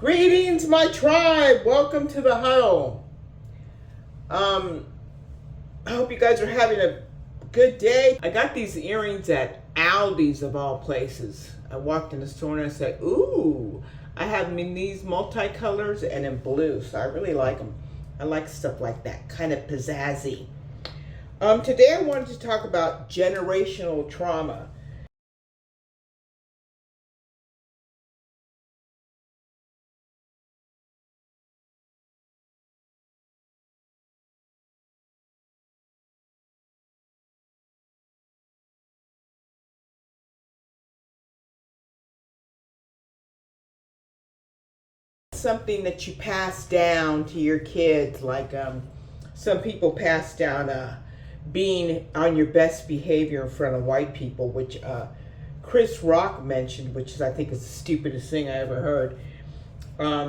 Greetings, my tribe. Welcome to the huddle. I hope you guys are having a good day. I got these earrings at Aldi's of all places. I walked in the store and I said, ooh, I have them in these multicolors and in blue, so I really like them. I like stuff like that, kind of pizzazzy. Today I wanted to talk about generational trauma. Something that you pass down to your kids, like some people pass down being on your best behavior in front of white people, which Chris Rock mentioned, which is, I think, is the stupidest thing I ever heard. I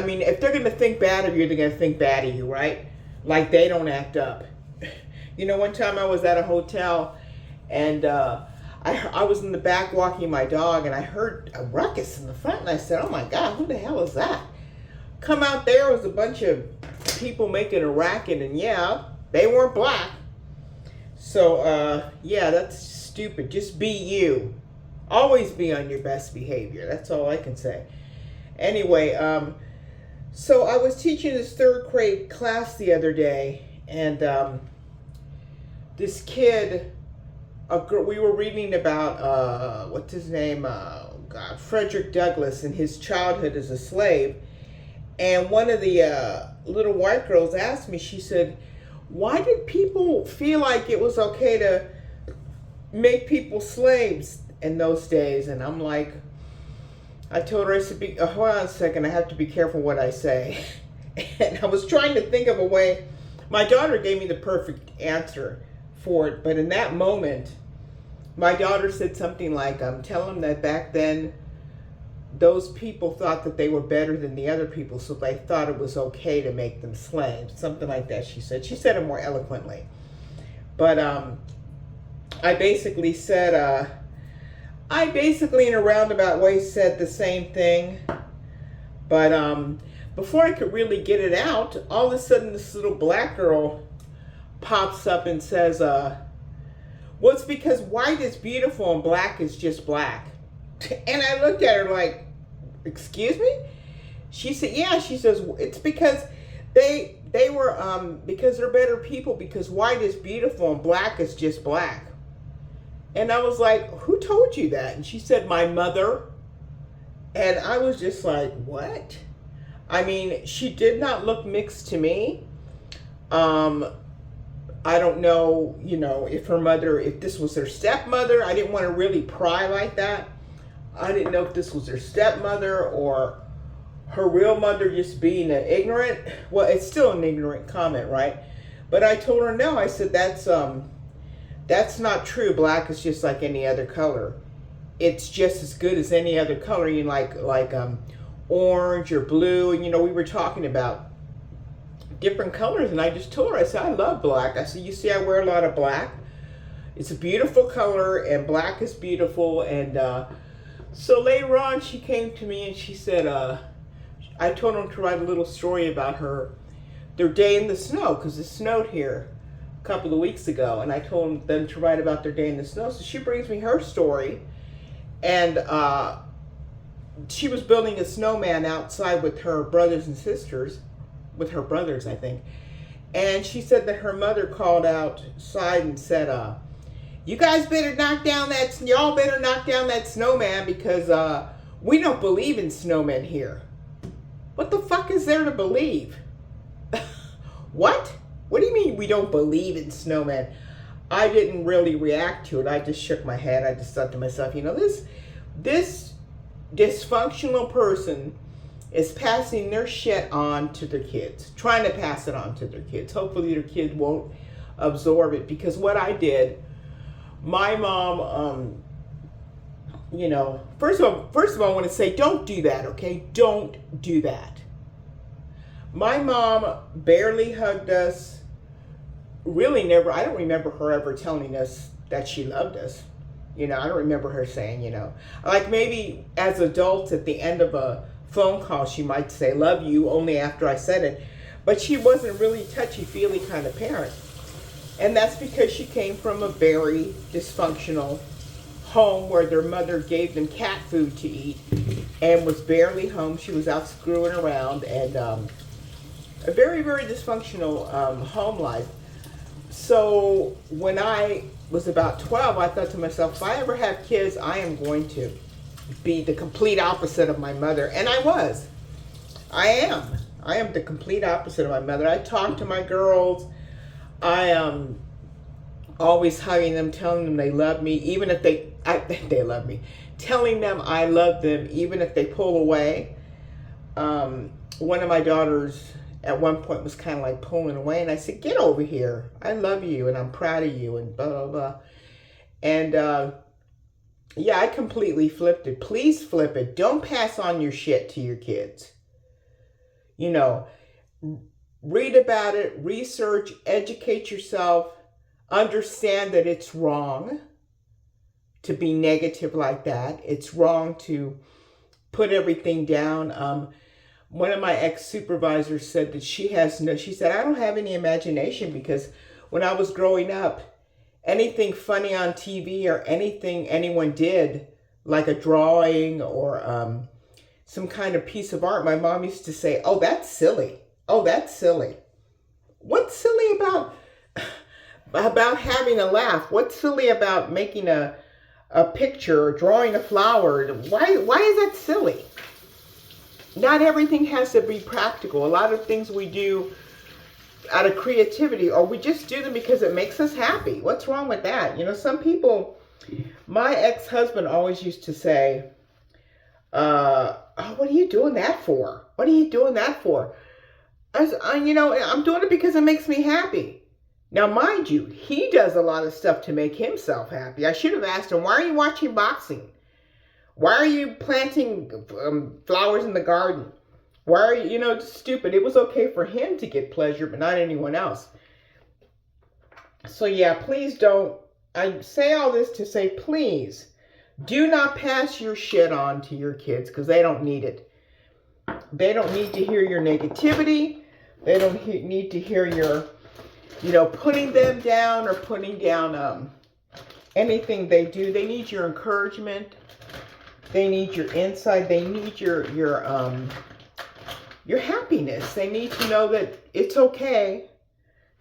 mean, if they're going to think bad of you, they're going to think bad of you, right? Like they don't act up. You know, one time I was at a hotel and I was in the back walking my dog and I heard a ruckus in the front and I said, oh my God, who the hell is that? Come out, there was a bunch of people making a racket, and yeah, they weren't black. So yeah, that's stupid. Just be you. Always be on your best behavior. That's all I can say. Anyway, so I was teaching this third grade class the other day, and this kid, we were reading about, what's his name? God, Frederick Douglass and his childhood as a slave. And one of the little white girls asked me, she said, why did people feel like it was okay to make people slaves in those days? And I'm like, I told her, I said, hold on a second, I have to be careful what I say. And I was trying to think of a way. My daughter gave me the perfect answer for it, but in that moment, my daughter said something like, tell them that back then, those people thought that they were better than the other people, so they thought it was okay to make them slaves. Something like that, she said. She said it more eloquently. But I basically said, in a roundabout way said the same thing. But before I could really get it out, all of a sudden this little black girl pops up and says, well, it's because white is beautiful and black is just black. And I looked at her like, excuse me? She said, yeah. She says, it's because they were, because they're better people, because white is beautiful and black is just black. And I was like, who told you that? And she said, my mother. And I was just like, what? I mean, she did not look mixed to me. I don't know, if her mother, if this was her stepmother. I didn't want to really pry like that. I didn't know if this was her stepmother or her real mother just being an ignorant. Well, it's still an ignorant comment, right? But I told her no. I said, that's not true. Black is just like any other color. It's just as good as any other color. You like orange or blue. And, we were talking about different colors, and I just told her, I said, I love black. I said, you see, I wear a lot of black. It's a beautiful color, and black is beautiful. And so later on, she came to me and she said, I told them to write a little story about their day in the snow, because it snowed here a couple of weeks ago, and I told them to write about their day in the snow. So she brings me her story, and she was building a snowman outside with her brothers and sisters, with her brothers, I think. And she said that her mother called outside and said, you guys better y'all better knock down that snowman, because we don't believe in snowmen here. What the fuck is there to believe? What? What do you mean we don't believe in snowmen? I didn't really react to it. I just shook my head. I just thought to myself, this dysfunctional person is passing their shit on to their kids, trying to pass it on to their kids. Hopefully their kids won't absorb it, because what I did, my mom, first of all, I want to say, don't do that, okay? Don't do that. My mom barely hugged us, really never. I don't remember her ever telling us that she loved us. I don't remember her saying, like maybe as adults at the end of a phone call, she might say, love you, only after I said it. But she wasn't really touchy-feely kind of parent. And that's because she came from a very dysfunctional home where their mother gave them cat food to eat and was barely home. She was out screwing around, and a very, very dysfunctional home life. So when I was about 12, I thought to myself, if I ever have kids, I am going to be the complete opposite of my mother. And I was. I am the complete opposite of my mother. I talk to my girls. I am always hugging them, telling them they love me, even if they love me. Telling them I love them, even if they pull away. One of my daughters at one point was kind of like pulling away, and I said, get over here. I love you, and I'm proud of you, and blah, blah, blah. And yeah, I completely flipped it. Please flip it. Don't pass on your shit to your kids. Read about it, research, educate yourself, understand that it's wrong to be negative like that. It's wrong to put everything down. One of my ex-supervisors said that she said, I don't have any imagination, because when I was growing up, anything funny on TV or anything anyone did, like a drawing or some kind of piece of art, my mom used to say, oh, that's silly. Oh, that's silly. What's silly about having a laugh? What's silly about making a picture or drawing a flower? Why is that silly? Not everything has to be practical. A lot of things we do out of creativity, or we just do them because it makes us happy. What's wrong with that? Some people, my ex-husband always used to say, oh, what are you doing that for? What are you doing that for? I said, I'm doing it because it makes me happy. Now, mind you, he does a lot of stuff to make himself happy. I should have asked him, why are you watching boxing? Why are you planting flowers in the garden? Why are you, just stupid. It was okay for him to get pleasure, but not anyone else. So yeah, please don't, I say all this to say, please do not pass your shit on to your kids, because they don't need it. They don't need to hear your negativity. They don't need to hear your, putting them down or putting down anything they do. They need your encouragement. They need your insight. They need your happiness. They need to know that it's okay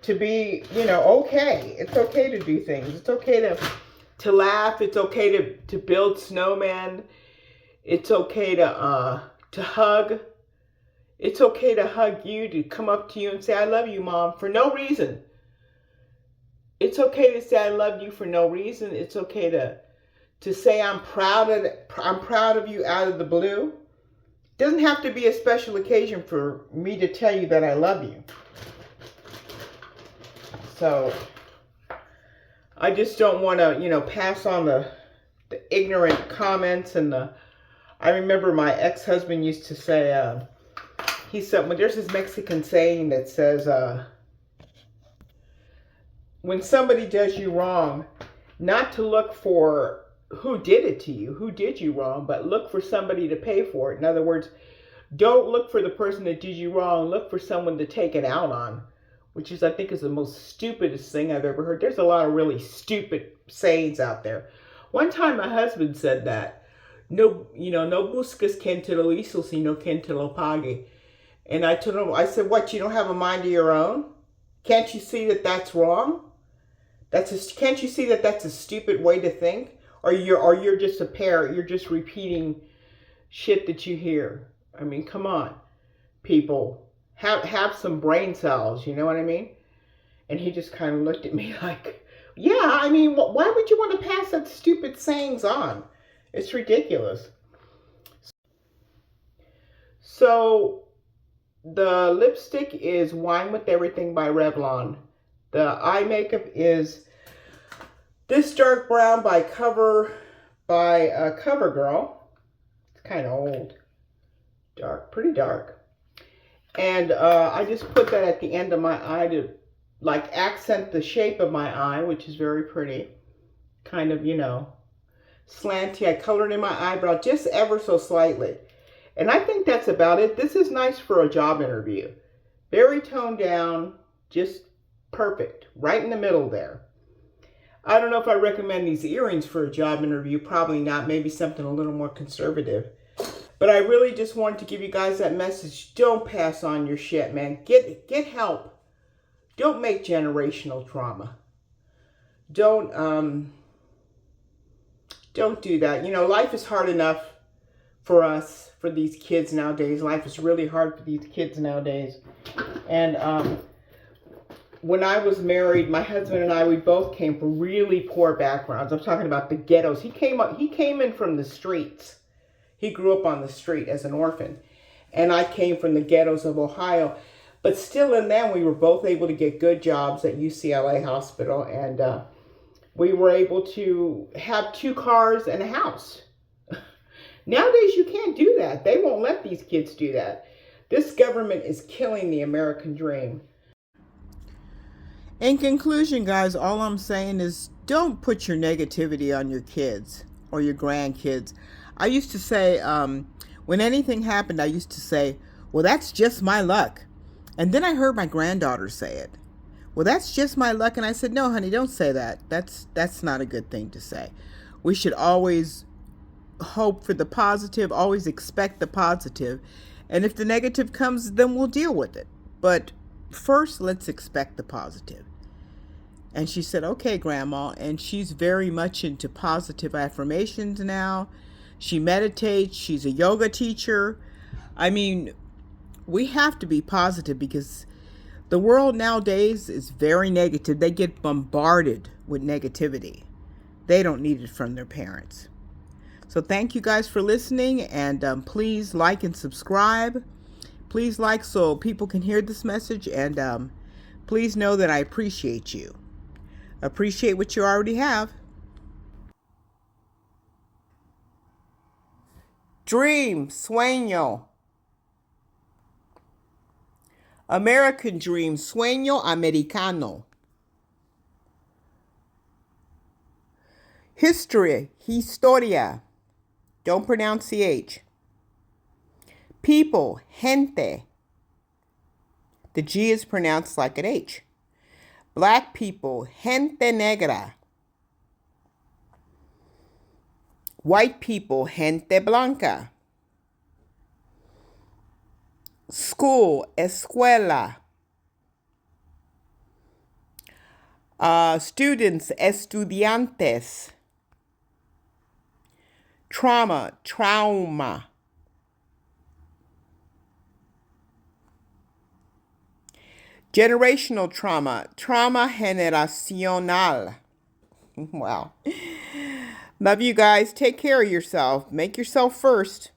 to be, okay. It's okay to do things. It's okay to laugh. It's okay to build snowmen. It's okay to hug. It's okay to hug you, to come up to you and say, I love you, Mom, for no reason. It's okay to say I love you for no reason. It's okay to say I'm proud of you out of the blue. It doesn't have to be a special occasion for me to tell you that I love you. So I just don't want to, pass on the ignorant comments and I remember my ex-husband used to say, he said, well, there's this Mexican saying that says, when somebody does you wrong, not to look for who did it to you, who did you wrong, but look for somebody to pay for it. In other words, don't look for the person that did you wrong, look for someone to take it out on, which is, I think, is the most stupidest thing I've ever heard. There's a lot of really stupid sayings out there. One time my husband said that, no buscas quien te lo hizo, sino quien te lo pague. And I told him, I said, what, you don't have a mind of your own? Can't you see that that's wrong? Can't you see that that's a stupid way to think? Or you're just a parrot. You're just repeating shit that you hear. I mean, come on, people. Have some brain cells, you know what I mean? And he just kind of looked at me like, yeah, I mean, why would you want to pass that stupid sayings on? It's ridiculous. So the lipstick is Wine with Everything by Revlon. The eye makeup is this dark brown by CoverGirl. It's kind of old. Dark, pretty dark. And I just put that at the end of my eye to like accent the shape of my eye, which is very pretty. Kind of, slanty. I colored in my eyebrow just ever so slightly. And I think that's about it. This is nice for a job interview. Very toned down, just perfect. Right in the middle there. I don't know if I recommend these earrings for a job interview. Probably not. Maybe something a little more conservative. But I really just wanted to give you guys that message. Don't pass on your shit, man. Get help. Don't make generational trauma. Don't do that. You know, life is hard enough for us, for these kids nowadays. Life is really hard for these kids nowadays. And when I was married, my husband and I, we both came from really poor backgrounds. I'm talking about the ghettos. He came in from the streets. He grew up on the street as an orphan. And I came from the ghettos of Ohio. But still in them, we were both able to get good jobs at UCLA Hospital. And we were able to have 2 cars and a house. Nowadays, you can't do that. They won't let these kids do that. This government is killing the American dream. In conclusion, guys, all I'm saying is don't put your negativity on your kids or your grandkids. I used to say, when anything happened, I used to say, well, that's just my luck. And then I heard my granddaughter say it. Well, that's just my luck. And I said, no, honey, don't say that. That's not a good thing to say. We should always hope for the positive, always expect the positive. And if the negative comes, then we'll deal with it. But first, let's expect the positive. And she said, okay, Grandma. And she's very much into positive affirmations now. She meditates. She's a yoga teacher. I mean, we have to be positive because the world nowadays is very negative. They get bombarded with negativity. They don't need it from their parents. So thank you guys for listening. And please like and subscribe. Please like so people can hear this message. And please know that I appreciate you. Appreciate what you already have. Dream, sueño. American dream, sueño americano. History, historia. Don't pronounce the H. People, gente. The G is pronounced like an H. Black people, gente negra. White people, gente blanca. School, escuela. Students, estudiantes. Trauma, trauma. Generational trauma, trauma generacional. Wow. Love you guys. Take care of yourself. Make yourself first.